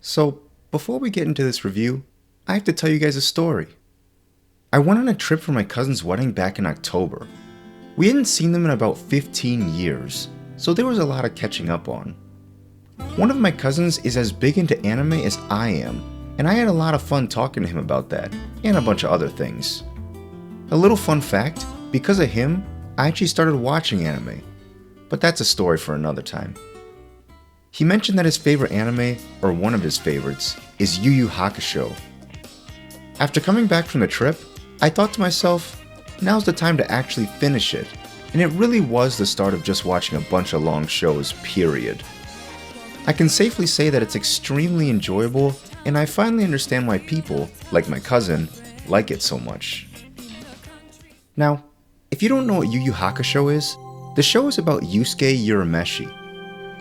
So, before we get into this review, I have to tell you guys a story. I went on a trip for my cousin's wedding back in October. We hadn't seen them in about 15 years, so there was a lot of catching up on. One of my cousins is as big into anime as I am, and I had a lot of fun talking to him about that, and a bunch of other things. A little fun fact, because of him, I actually started watching anime, but that's a story for another time. He mentioned that his favorite anime, or one of his favorites, is Yu Yu Hakusho. After coming back from the trip, I thought to myself, now's the time to actually finish it, and it really was the start of just watching a bunch of long shows, period. I can safely say that it's extremely enjoyable, and I finally understand why people, like my cousin, like it so much. Now, if you don't know what Yu Yu Hakusho is, the show is about Yuusuke Yurusenee.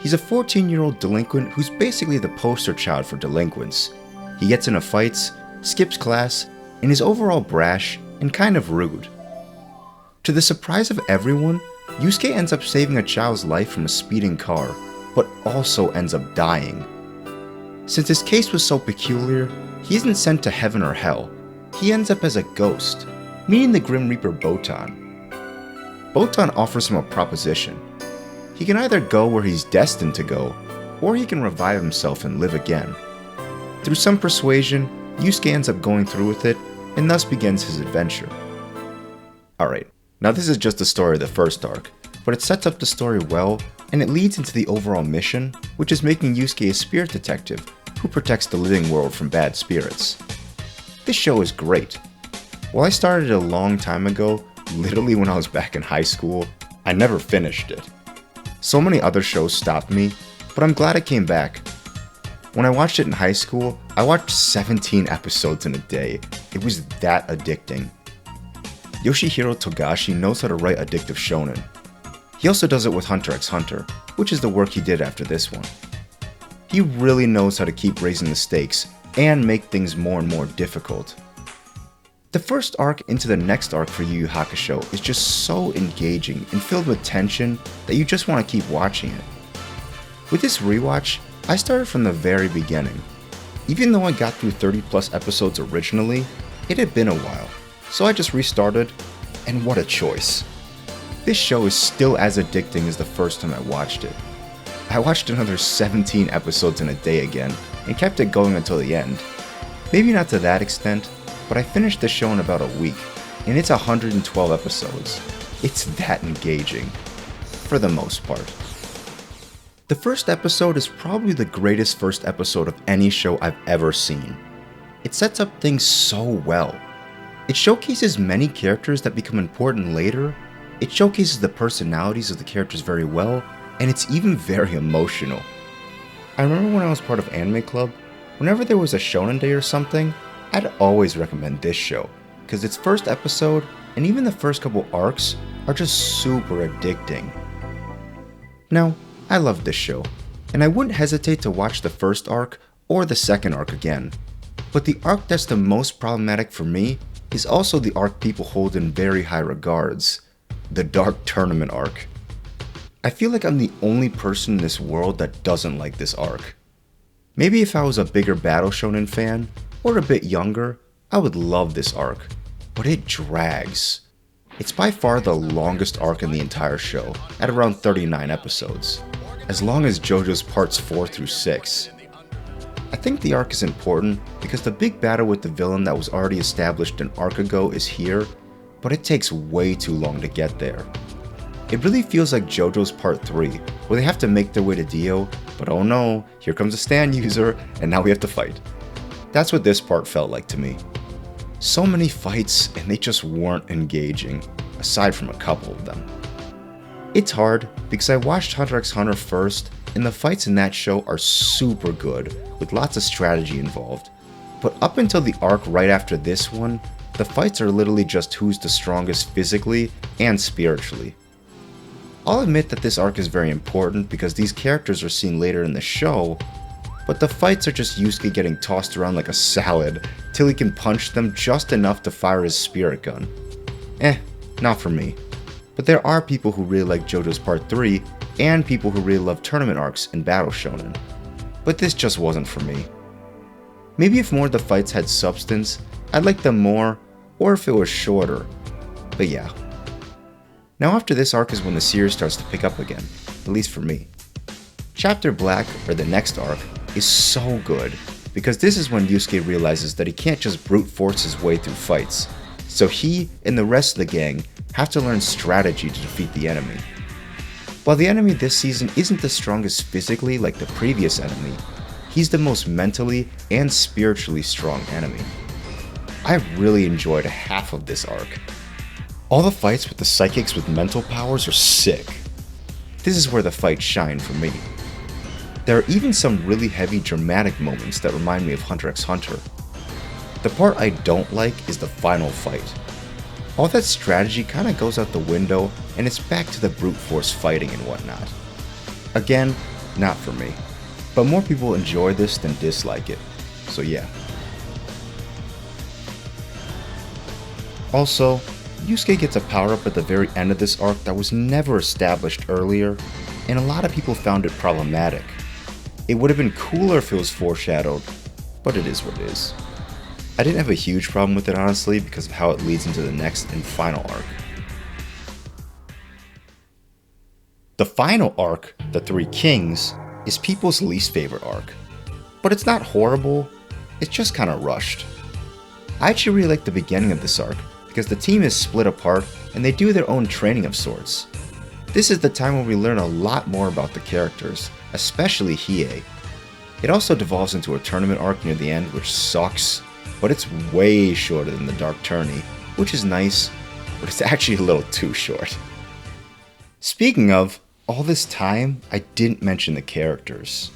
He's a 14-year-old delinquent who's basically the poster child for delinquents. He gets into fights, skips class, and is overall brash and kind of rude. To the surprise of everyone, Yuusuke ends up saving a child's life from a speeding car, but also ends up dying. Since his case was so peculiar, he isn't sent to heaven or hell. He ends up as a ghost, meeting the Grim Reaper Botan. Botan offers him a proposition. He can either go where he's destined to go, or he can revive himself and live again. Through some persuasion, Yuusuke ends up going through with it, and thus begins his adventure. Alright, now this is just the story of the first arc, but it sets up the story well, and it leads into the overall mission, which is making Yuusuke a spirit detective who protects the living world from bad spirits. This show is great. While I started it a long time ago, literally when I was back in high school, I never finished it. So many other shows stopped me, but I'm glad I came back. When I watched it in high school, I watched 17 episodes in a day. It was that addicting. Yoshihiro Togashi knows how to write addictive shonen. He also does it with Hunter x Hunter, which is the work he did after this one. He really knows how to keep raising the stakes and make things more and more difficult. The first arc into the next arc for Yu Yu Hakusho is just so engaging and filled with tension that you just want to keep watching it. With this rewatch, I started from the very beginning. Even though I got through 30 plus episodes originally, it had been a while, so I just restarted, and what a choice. This show is still as addicting as the first time I watched it. I watched another 17 episodes in a day again, and kept it going until the end. Maybe not to that extent, but I finished the show in about a week, and it's 112 episodes. It's that engaging, for the most part. The first episode is probably the greatest first episode of any show I've ever seen. It sets up things so well. It showcases many characters that become important later, it showcases the personalities of the characters very well, and it's even very emotional. I remember when I was part of Anime Club, whenever there was a shonen day or something, I'd always recommend this show, because its first episode, and even the first couple arcs, are just super addicting. Now, I love this show, and I wouldn't hesitate to watch the first arc or the second arc again. But the arc that's the most problematic for me is also the arc people hold in very high regards, the Dark Tournament arc. I feel like I'm the only person in this world that doesn't like this arc. Maybe if I was a bigger Battle Shonen fan, or a bit younger, I would love this arc, but it drags. It's by far the longest arc in the entire show, at around 39 episodes, as long as Jojo's parts 4 through 6. I think the arc is important because the big battle with the villain that was already established an arc ago is here, but it takes way too long to get there. It really feels like Jojo's part 3, where they have to make their way to Dio, but oh no, here comes a stand user, and now we have to fight. That's what this part felt like to me. So many fights, and they just weren't engaging, aside from a couple of them. It's hard, because I watched Hunter x Hunter first, and the fights in that show are super good, with lots of strategy involved. But up until the arc right after this one, the fights are literally just who's the strongest physically and spiritually. I'll admit that this arc is very important because these characters are seen later in the show, but the fights are just Yuusuke getting tossed around like a salad till he can punch them just enough to fire his spirit gun. Not for me. But there are people who really like JoJo's Part 3 and people who really love tournament arcs and Battle Shonen. But this just wasn't for me. Maybe if more of the fights had substance, I'd like them more, or if it was shorter. But yeah. Now after this arc is when the series starts to pick up again, at least for me. Chapter Black, or the next arc, is so good, because this is when Yuusuke realizes that he can't just brute force his way through fights, so he and the rest of the gang have to learn strategy to defeat the enemy. While the enemy this season isn't the strongest physically like the previous enemy, he's the most mentally and spiritually strong enemy. I really enjoyed half of this arc. All the fights with the psychics with mental powers are sick. This is where the fights shine for me. There are even some really heavy dramatic moments that remind me of Hunter x Hunter. The part I don't like is the final fight. All that strategy kinda goes out the window and it's back to the brute force fighting and whatnot. Again, not for me. But more people enjoy this than dislike it, so yeah. Also, Yuusuke gets a power-up at the very end of this arc that was never established earlier, and a lot of people found it problematic. It would have been cooler if it was foreshadowed, but it is what it is. I didn't have a huge problem with it honestly because of how it leads into the next and final arc. The final arc, The Three Kings, is people's least favorite arc. But it's not horrible, it's just kinda rushed. I actually really like the beginning of this arc because the team is split apart and they do their own training of sorts. This is the time when we learn a lot more about the characters, especially Hiei. It also devolves into a tournament arc near the end which sucks, but it's way shorter than the Dark Tourney, which is nice, but it's actually a little too short. Speaking of, all this time, I didn't mention the characters.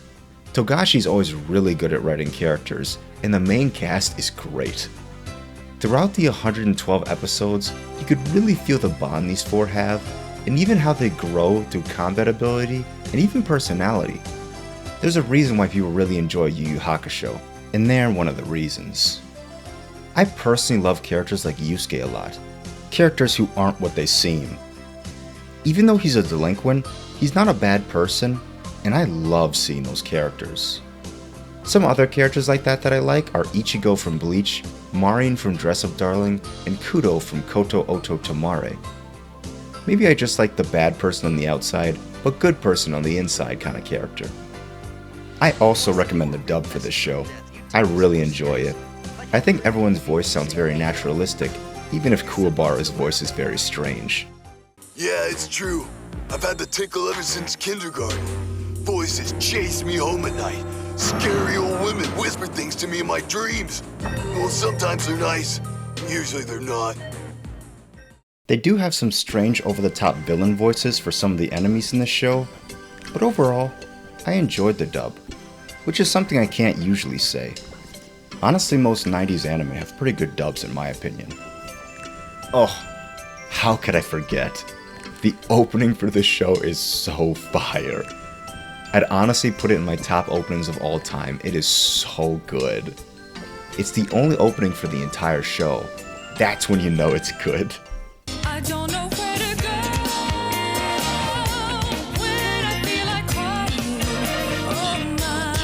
Togashi's always really good at writing characters, and the main cast is great. Throughout the 112 episodes, you could really feel the bond these four have, and even how they grow through combat ability and even personality. There's a reason why people really enjoy Yu Yu Hakusho, and they're one of the reasons. I personally love characters like Yuusuke a lot, characters who aren't what they seem. Even though he's a delinquent, he's not a bad person, and I love seeing those characters. Some other characters like that I like are Ichigo from Bleach, Marin from Dress Up Darling, and Kudo from Koto Oto Tomare. Maybe I just like the bad person on the outside, but good person on the inside kind of character. I also recommend the dub for this show. I really enjoy it. I think everyone's voice sounds very naturalistic, even if Kuwabara's voice is very strange. Yeah, it's true. I've had the tickle ever since kindergarten. Voices chase me home at night. Scary old women whisper things to me in my dreams. Well, sometimes they're nice. Usually they're not. They do have some strange over-the-top villain voices for some of the enemies in this show, but overall, I enjoyed the dub, which is something I can't usually say. Honestly, most 90s anime have pretty good dubs in my opinion. Oh, how could I forget? The opening for this show is so fire. I'd honestly put it in my top openings of all time. It is so good. It's the only opening for the entire show. That's when you know it's good. I don't know where to go when I feel like crying. Oh my,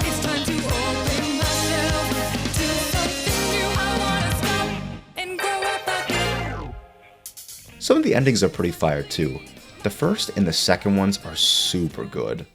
it's time to open myself to something new. I wanna stop and grow up again. Some of the endings are pretty fire too. The first and the second ones are super good.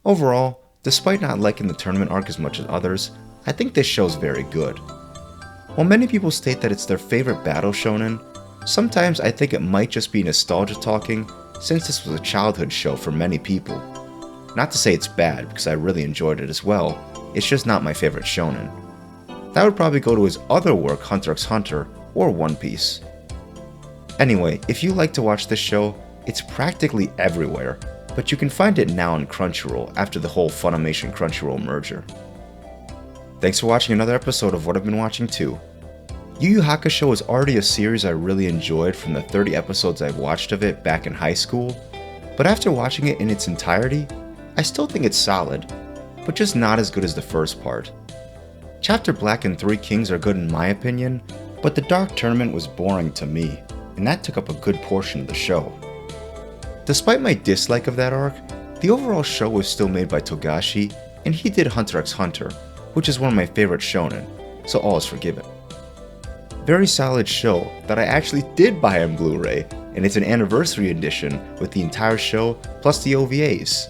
Overall, despite not liking the tournament arc as much as others, I think this show's very good. While many people state that it's their favorite battle shonen, sometimes I think it might just be nostalgia talking, since this was a childhood show for many people. Not to say it's bad, because I really enjoyed it as well, it's just not my favorite shonen. That would probably go to his other work, Hunter x Hunter, or One Piece. Anyway, if you like to watch this show, it's practically everywhere, but you can find it now on Crunchyroll after the whole Funimation Crunchyroll merger. Thanks for watching another episode of What I've Been Watching Too. Yu Yu Hakusho is already a series I really enjoyed from the 30 episodes I've watched of it back in high school, but after watching it in its entirety, I still think it's solid, but just not as good as the first part. Chapter Black and Three Kings are good in my opinion, but the Dark Tournament was boring to me, and that took up a good portion of the show. Despite my dislike of that arc, the overall show was still made by Togashi, and he did Hunter x Hunter, which is one of my favorite shonen, so all is forgiven. Very solid show that I actually did buy on Blu-ray, and it's an anniversary edition with the entire show plus the OVAs.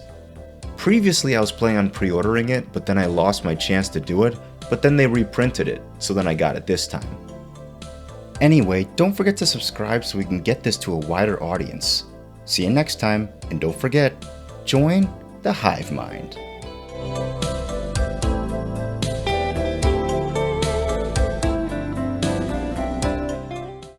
Previously I was planning on pre-ordering it, but then I lost my chance to do it, but then they reprinted it, so then I got it this time. Anyway, don't forget to subscribe so we can get this to a wider audience. See you next time, and don't forget, join the Hive Mind.